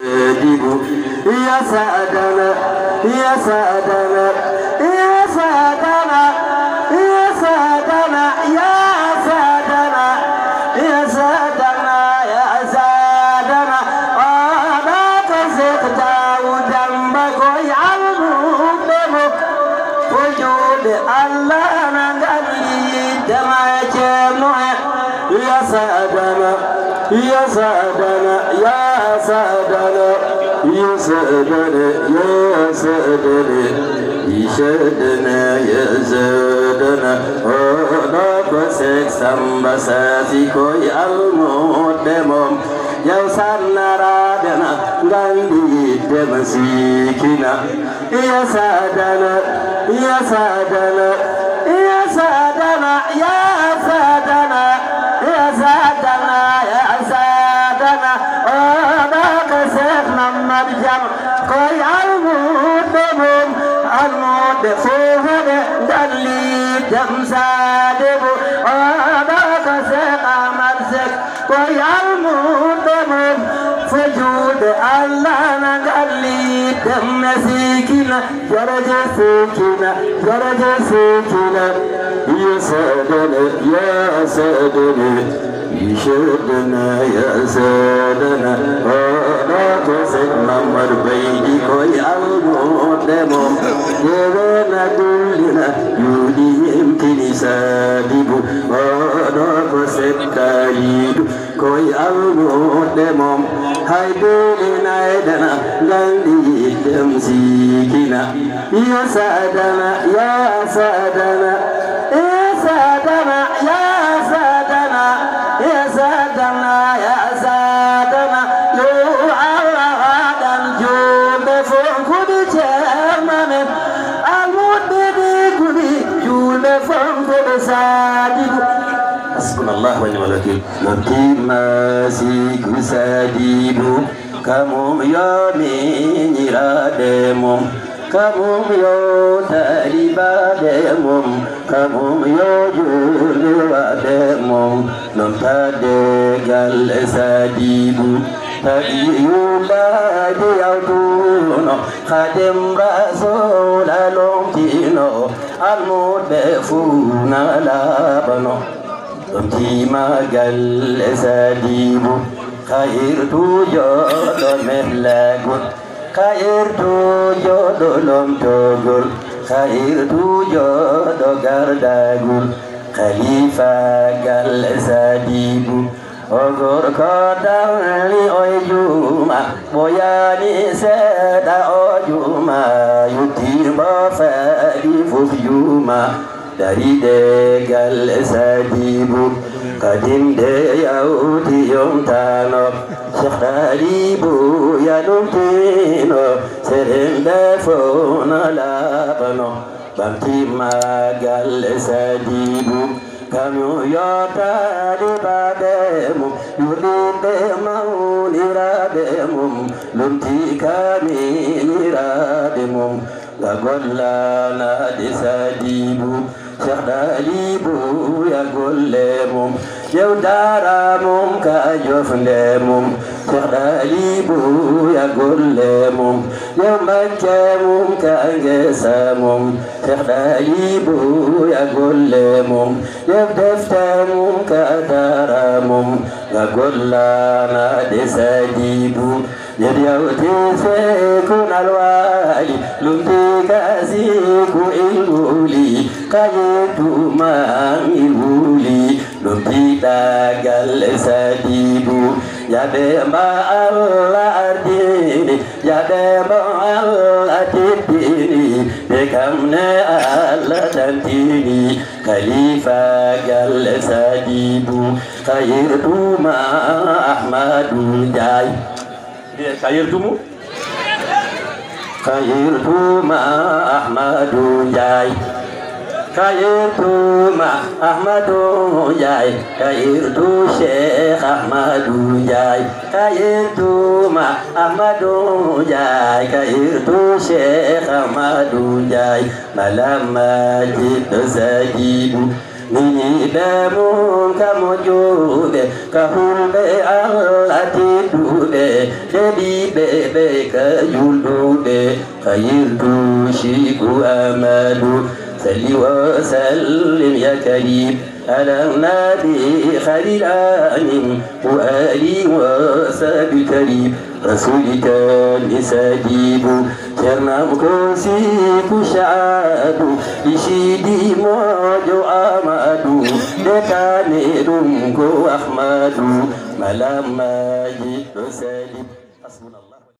يا سادنا يا سادنا يا سادنا يا سادنا يا سادنا يا سادنا يا سادنا أنا كسرت ودمك ويعلمك دمك وجود الله نغني دمك يا سادنا يا سادنا يا سادنا يا سادنا يا سادنا يشدنا يا زادنا أنا بسك سامبساتي كوي المودمم يا سانرادنا غاندي دمسيكنا يا سادنا يا سادنا يا سادنا يا سادنا يا سادنا يا سادنا أنا كسرنا مرجم كوي المودمم المود فوهد دلي دمسادب أنا كسرنا مرزق كوي المودمم فجود الله نغلي دمسيكنا درجة سكينة درجة سكينة يا سادنا يا سادنا يشدنا يا سادنا أنا كسرنا مربيدي كوي المودمم يبنا كلنا يودي يمكن سادب أنا كسرنا كوي المودمم هايدنا يدنا غالي دمسيكنا يا سادنا يا سادنا يا سادنا يا سادنا يا سادنا يا سادنا يو الله الجود فوق جمال المود بكل جود فوق سادب حسبنا الله ونعم الوكيل نبتي ماسك سادب كموم يومين يرادمم كموم يو تريبادمم كموم يو جلوادمم نمتادقال سادب تبيولا ديوتونو خادم رسول لونتينو المدفون لابنو نمتي ماقال سادب خير توجد مهلاكون خير توجد لم تقول خير توجد غرداغون خليفة قال ساديب أغور كدارني أيجوما بياني سدا أيجوما يتيم فادي فيوما dari degal sadibu kadim de yauti yom tanop syahribu ya lumtino serenda fona labano bamti magal sadibu kamu yota di bademu yudinde mau nirademu lumti kami nirademu gagollana di sadibu syahribu ya gollemum yaudaramum ka joflemum syahribu ya gollemum yaumakemum ka gesamum syahribu ya gollemum yaudaftamum ka daramum gagollana di sadibu jadi autisekun alwali lumti kasiku ilmuli kayetu mangiluli lumti dagal sadibu ya bema Allah ardini ya bema Allah titini bekamne Allah tantini khalifa gal sadibu kayirtu ma ahmadu jai kayirtumu kayirtu ma ahmadu jai kayirtu ma ahmadu jai kayirtu syekh ahmadu jai kayirtu ma ahmadu jai kayirtu syekh ahmadu jai malam majid sajibu ni damun kamojude kahulbe alatidude jadi bebe kayulude kayildu shiku amadu salli wa sallim ya karim على النبي خير الأنام وآله وصحبه الكريم رسولك لسجيب شرنا مكوسيك شعاد بشيدي موجو أمادو لكاني رمكو أحمد ملام ماجد سليم